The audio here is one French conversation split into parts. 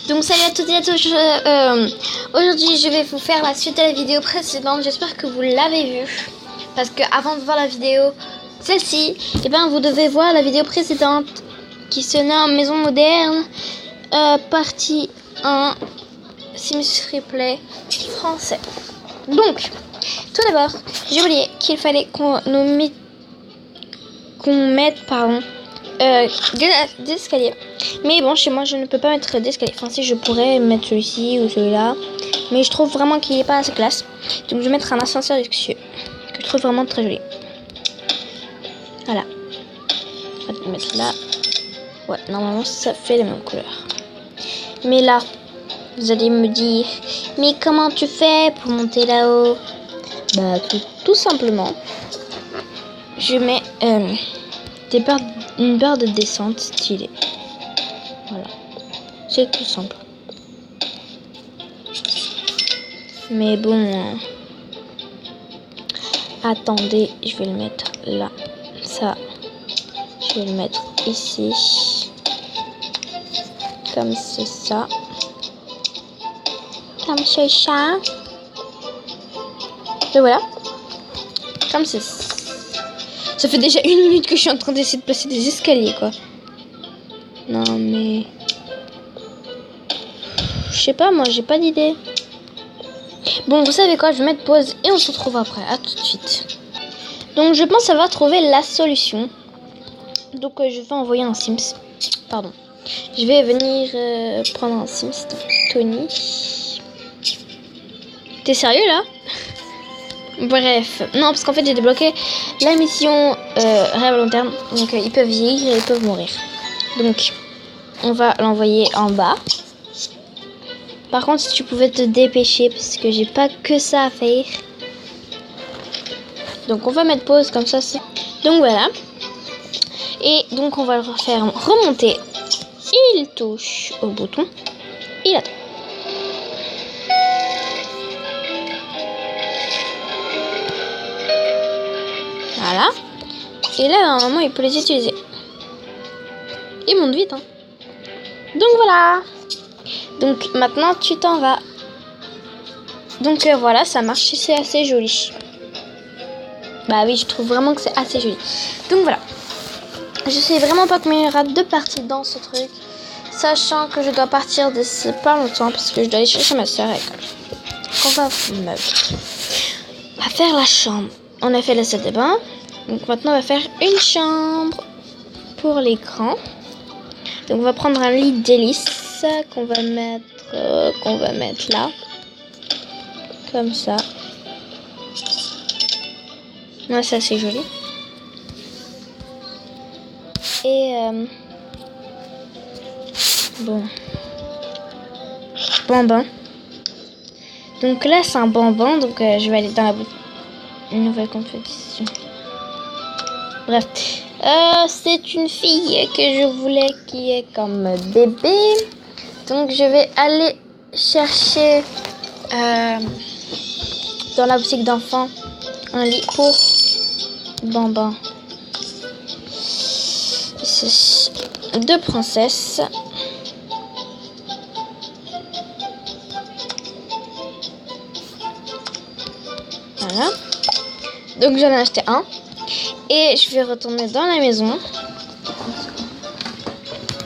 Donc salut à toutes et à tous, aujourd'hui je vais vous faire la suite de la vidéo précédente, j'espère que vous l'avez vue. Parce que avant de voir la vidéo, celle-ci, eh ben, vous devez voir la vidéo précédente qui se nomme Maison Moderne, partie 1, Sims Replay français. Donc, tout d'abord, j'ai oublié qu'il fallait qu'on mette des escaliers. Mais bon, chez moi, je ne peux pas mettre d'escalier. Enfin, si, je pourrais mettre celui-ci ou celui-là. Mais je trouve vraiment qu'il n'est pas assez classe. Donc, je vais mettre un ascenseur luxueux. Que je trouve vraiment très joli. Voilà. On va le mettre là. Ouais, normalement, ça fait la même couleur. Mais là, vous allez me dire, mais comment tu fais pour monter là-haut? Bah, tout simplement. Je mets une barre de descente stylée. Voilà. C'est tout simple. Mais bon. Attendez, je vais le mettre là. Ça. Je vais le mettre ici. Comme c'est ça. Comme c'est ça. Et voilà. Comme c'est ça. Ça fait déjà 1 minute que je suis en train d'essayer de placer des escaliers, quoi. Non, mais... Je sais pas, moi, j'ai pas d'idée. Bon, vous savez quoi, je vais mettre pause et on se retrouve après. À tout de suite. Donc, je pense avoir trouvé la solution. Donc, je vais envoyer un Sims. Pardon. Je vais venir prendre un Sims. Tony. T'es sérieux, là? Bref, non, parce qu'en fait j'ai débloqué la mission rêve long terme. Donc ils peuvent vieillir et ils peuvent mourir. Donc on va l'envoyer en bas. Par contre, si tu pouvais te dépêcher, parce que j'ai pas que ça à faire. Donc on va mettre pause comme ça. Donc voilà. Et donc on va le refaire remonter. Il touche au bouton. Il attend. Voilà. Et là, normalement, il peut les utiliser. Il monte vite, hein. Donc voilà. Donc maintenant, tu t'en vas. Donc voilà, ça marche. C'est assez joli. Bah oui, je trouve vraiment que c'est assez joli. Donc voilà. Je sais vraiment pas combien il y aura de parties dans ce truc. Sachant que je dois partir d'ici pas longtemps. Parce que je dois aller chercher ma soeur à l'école. On va faire la chambre. On a fait la salle de bain. Donc maintenant on va faire une chambre pour l'écran. Donc on va prendre un lit d'hélice qu'on va mettre là. Comme ça. Ouais, ça c'est joli. Et bon. Bambin. Donc là c'est un bambin. Donc je vais aller dans la nouvelle compétition. Bref, c'est une fille que je voulais qui est comme bébé. Donc je vais aller chercher dans la boutique d'enfants un lit pour Bambin. C'est 2 princesses. Voilà. Donc j'en ai acheté un. Et je vais retourner dans la maison.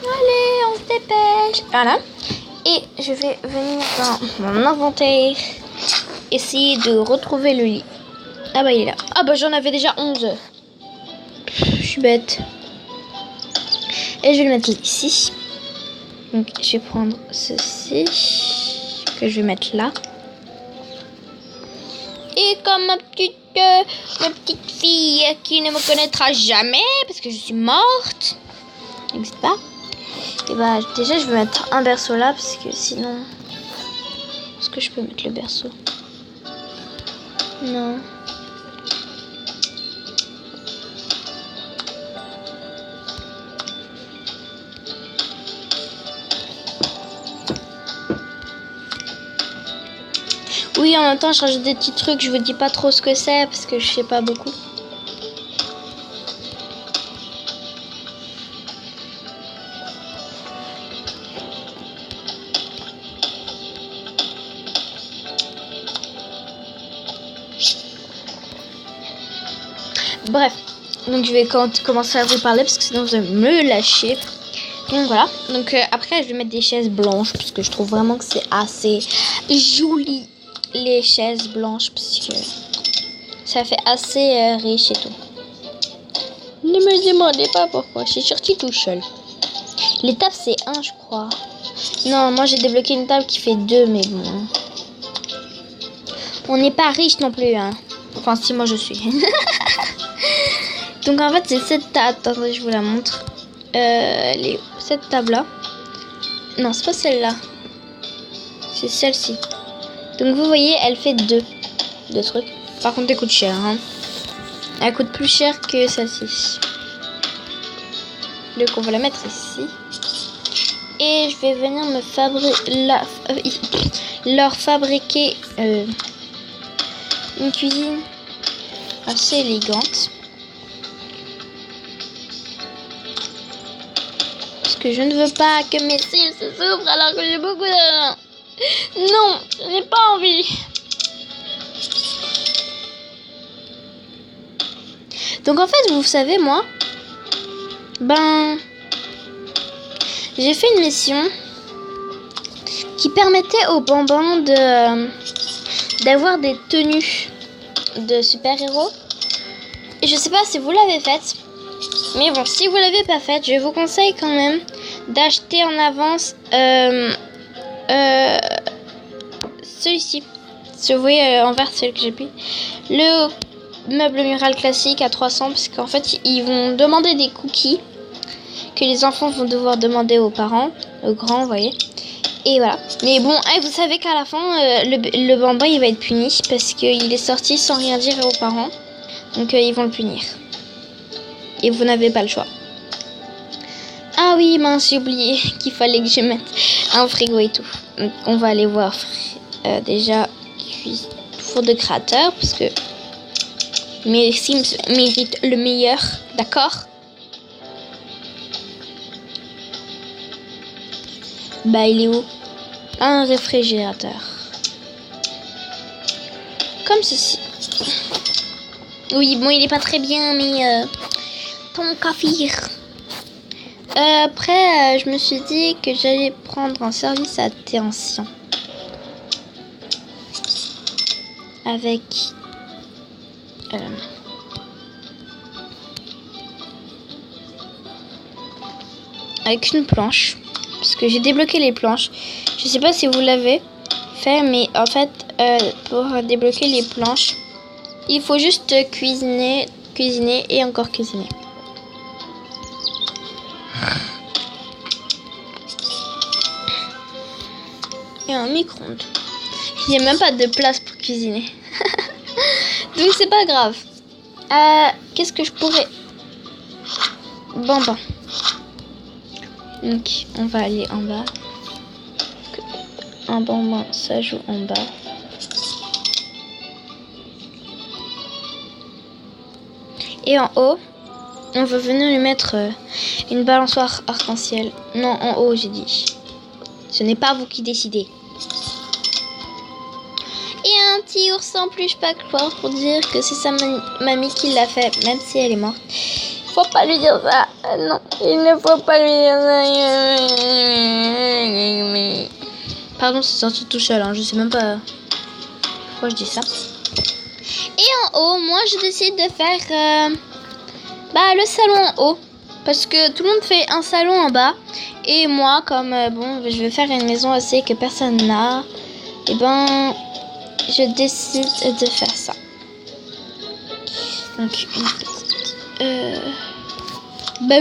Allez, on se dépêche. Voilà. Et je vais venir dans mon inventaire. Essayer de retrouver le lit. Ah bah il est là. Ah bah j'en avais déjà 11. Je suis bête. Et je vais le mettre ici. Donc je vais prendre ceci. Que je vais mettre là. Et comme ma petite fille qui ne me connaîtra jamais parce que je suis morte, n'existe pas. Et bah déjà je vais mettre un berceau là parce que sinon, est-ce que je peux mettre le berceau? Non. Oui, en même temps, je rajoute des petits trucs. Je vous dis pas trop ce que c'est parce que je sais pas beaucoup. Bref, donc je vais commencer à vous parler parce que sinon vous allez me lâcher. Donc voilà, donc après je vais mettre des chaises blanches parce que je trouve vraiment que c'est assez joli les chaises blanches parce que ça fait assez riche et tout. Ne me demandez pas pourquoi, je suis sortie tout seul. Les tables c'est 1 je crois. Non, moi j'ai débloqué une table qui fait 2 mais bon. On n'est pas riche non plus hein. Enfin si moi je suis. Donc en fait c'est cette table, attendez je vous la montre. Cette table là. Non c'est pas celle-là. C'est celle-ci. Donc vous voyez elle fait 2 trucs. Par contre elle coûte cher hein. Elle coûte plus cher que celle-ci. Donc on va la mettre ici. Et je vais venir me leur fabriquer une cuisine assez élégante. Parce que je ne veux pas que mes cils se souffrent alors que j'ai beaucoup d'argent. Non, je n'ai pas envie. Donc en fait, vous savez, moi, j'ai fait une mission qui permettait aux bambins d'avoir des tenues de super-héros. Et je sais pas si vous l'avez faite. Mais bon, si vous l'avez pas faite, je vous conseille quand même d'acheter en avance celui-ci. Si vous voyez en vert, c'est le que j'ai pris. Le meuble mural classique à 300 parce qu'en fait, ils vont demander des cookies que les enfants vont devoir demander aux parents, aux grands, vous voyez. Et voilà. Mais bon, vous savez qu'à la fin, le bambin, il va être puni parce qu'il est sorti sans rien dire aux parents. Donc, ils vont le punir. Et vous n'avez pas le choix. Ah oui, mince, j'ai oublié qu'il fallait que je mette un frigo et tout. Donc, on va aller voir déjà four de créateur parce que mes Sims méritent le meilleur, d'accord? Bah, il est où? Un réfrigérateur. Comme ceci. Oui, bon, il est pas très bien, mais ton café. Après, je me suis dit que j'allais prendre un service à attention. Avec une planche. Parce que j'ai débloqué les planches. Je sais pas si vous l'avez fait, mais en fait, pour débloquer les planches, il faut juste cuisiner et encore cuisiner. Et un micro-ondes. Il n'y a même pas de place pour cuisiner. Donc c'est pas grave. Qu'est-ce que je pourrais... Bon. Donc on va aller en bas. Un bonbon, ça joue en bas. Et en haut, on va venir lui mettre une balançoire arc-en-ciel. Non, en haut, j'ai dit. Ce n'est pas vous qui décidez. Et un petit ours en peluche pas quoi pour dire que c'est sa mamie qui l'a fait, même si elle est morte. Faut pas lui dire ça. Non, il ne faut pas lui dire ça. Pardon, c'est sorti tout seul. Hein. Je sais même pas pourquoi je dis ça. Et en haut, moi, je décide de faire le salon en haut. Parce que tout le monde fait un salon en bas. Et moi, comme je vais faire une maison assez que personne n'a, et je décide de faire ça. Donc,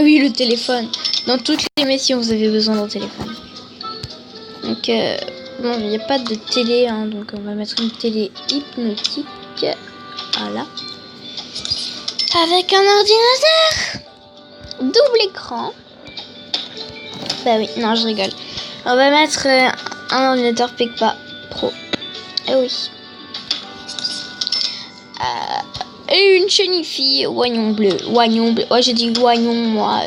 oui, le téléphone. Dans toutes les missions, vous avez besoin d'un téléphone. Donc, il n'y a pas de télé, hein, donc on va mettre une télé hypnotique. Voilà. Avec un ordinateur. Double écran. Bah oui, non, je rigole. On va mettre un ordinateur Picpa Pro. Eh oui. Et une chenille oignon bleu. Ouais, j'ai dit oignon, moi.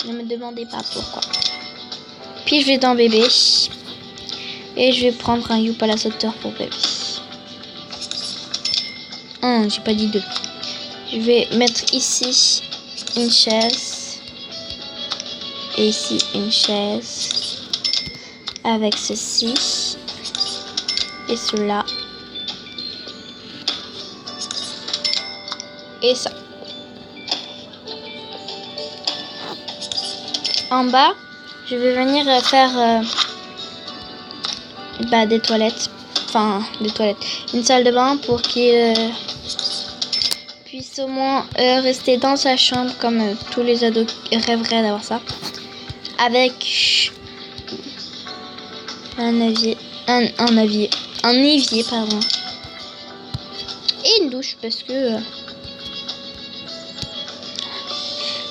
Ne me demandez pas pourquoi. Puis je vais dans bébé. Et je vais prendre un Youpa la sauteur pour bébé. J'ai pas dit 2. Je vais mettre ici une chaise. Et ici une chaise. Avec ceci. Et cela. Et ça. En bas, je vais venir faire des toilettes. Enfin, des toilettes. Une salle de bain pour qu'il puisse au moins rester dans sa chambre comme tous les ados rêveraient d'avoir ça. Avec un évier, pardon. Et une douche parce que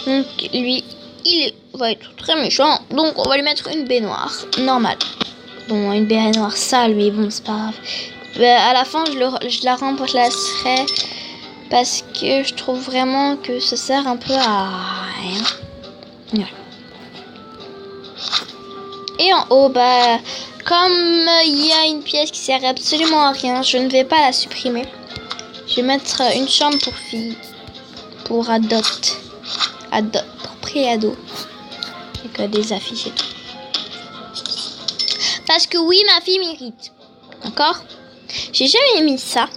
donc lui il va être très méchant, donc on va lui mettre une baignoire normale. Bon, une baignoire sale, mais bon, c'est pas grave. À la fin, je la remplacerai parce que je trouve vraiment que ça sert un peu à rien. Ouais. Et en haut, comme il y a une pièce qui sert absolument à rien, je ne vais pas la supprimer. Je vais mettre une chambre pour filles, pour pour pré-ado, avec des affiches et tout. Parce que oui, ma fille mérite. D'accord? J'ai jamais mis ça.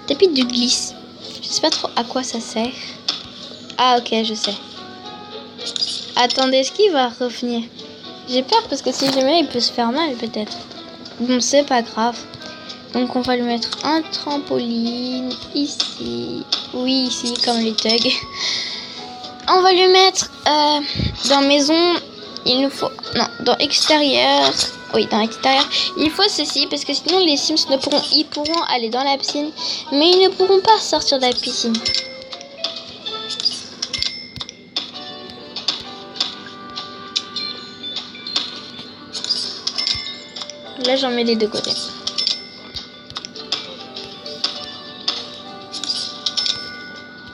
Tapis de glisse. Je sais pas trop à quoi ça sert. Ah, ok, je sais. Attendez, est-ce qu'il va revenir? J'ai peur parce que si je mets, il peut se faire mal peut-être. Bon, c'est pas grave. Donc on va lui mettre un trampoline ici. Oui, ici, comme les thugs. On va lui mettre dans maison, il nous faut... Non, dans extérieur. Oui, dans extérieur. Il faut ceci parce que sinon les Sims ils pourront aller dans la piscine. Mais ils ne pourront pas sortir de la piscine. Là, j'en mets des deux côtés.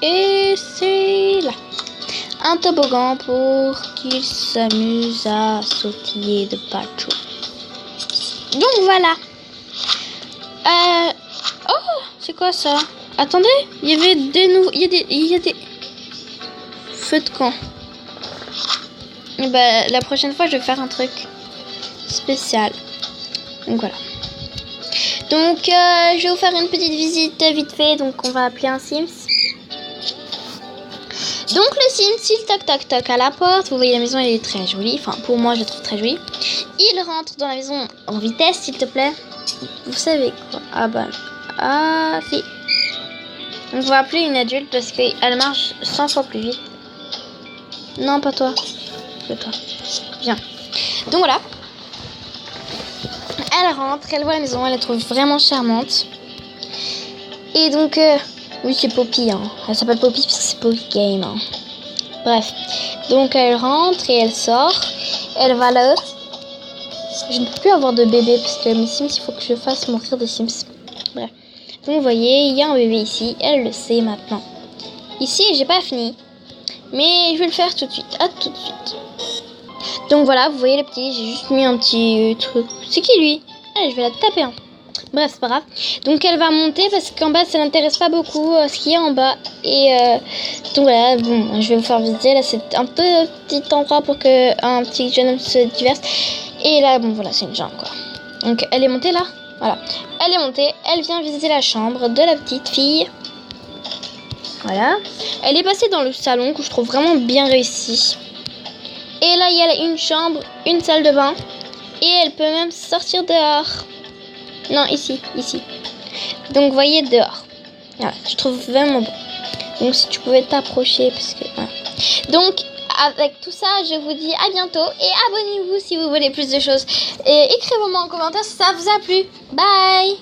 Et c'est là. Un toboggan pour qu'il s'amuse à sautiller de partout. Donc voilà. Oh, c'est quoi ça? Attendez, il y avait il y a des feux de camp. Et la prochaine fois, je vais faire un truc spécial. Donc voilà. Donc je vais vous faire une petite visite vite fait. Donc on va appeler un Sims. Donc le Sims, il toc toc toc à la porte. Vous voyez la maison, elle est très jolie. Enfin pour moi je la trouve très jolie. Il rentre dans la maison en vitesse s'il te plaît. Vous savez quoi? Ah si. Donc on va appeler une adulte parce qu'elle marche 100 fois plus vite. Non pas toi. Que toi. Bien. Donc voilà. Elle rentre, elle voit la maison, elle la trouve vraiment charmante. Et donc, oui, c'est Poppy. Hein. Elle s'appelle Poppy parce que c'est Poppy Game. Hein. Bref. Donc, elle rentre et elle sort. Elle va là. Je ne peux plus avoir de bébé parce que mes Sims, il faut que je fasse mourir des Sims. Bref. Donc, vous voyez, il y a un bébé ici. Elle le sait maintenant. Ici, j'ai pas fini. Mais je vais le faire tout de suite. À tout de suite. Donc voilà, vous voyez le petit, j'ai juste mis un petit truc. C'est qui lui? Allez, je vais la taper. Hein. Bref, c'est pas grave. Donc elle va monter parce qu'en bas, ça l'intéresse pas beaucoup ce qu'il y a en bas. Et donc voilà, bon, je vais vous faire visiter. Là, c'est un petit endroit pour que un petit jeune homme se diverse. Et là, bon, voilà, c'est une chambre quoi. Donc elle est montée là. Voilà. Elle est montée, elle vient visiter la chambre de la petite fille. Voilà. Elle est passée dans le salon que je trouve vraiment bien réussi. Et là, il y a une chambre, une salle de bain. Et elle peut même sortir dehors. Non, ici. Donc, vous voyez, dehors. Voilà, je trouve vraiment beau. Donc, si tu pouvais t'approcher, parce que... Voilà. Donc, avec tout ça, je vous dis à bientôt. Et abonnez-vous si vous voulez plus de choses. Et écrivez-moi en commentaire si ça vous a plu. Bye!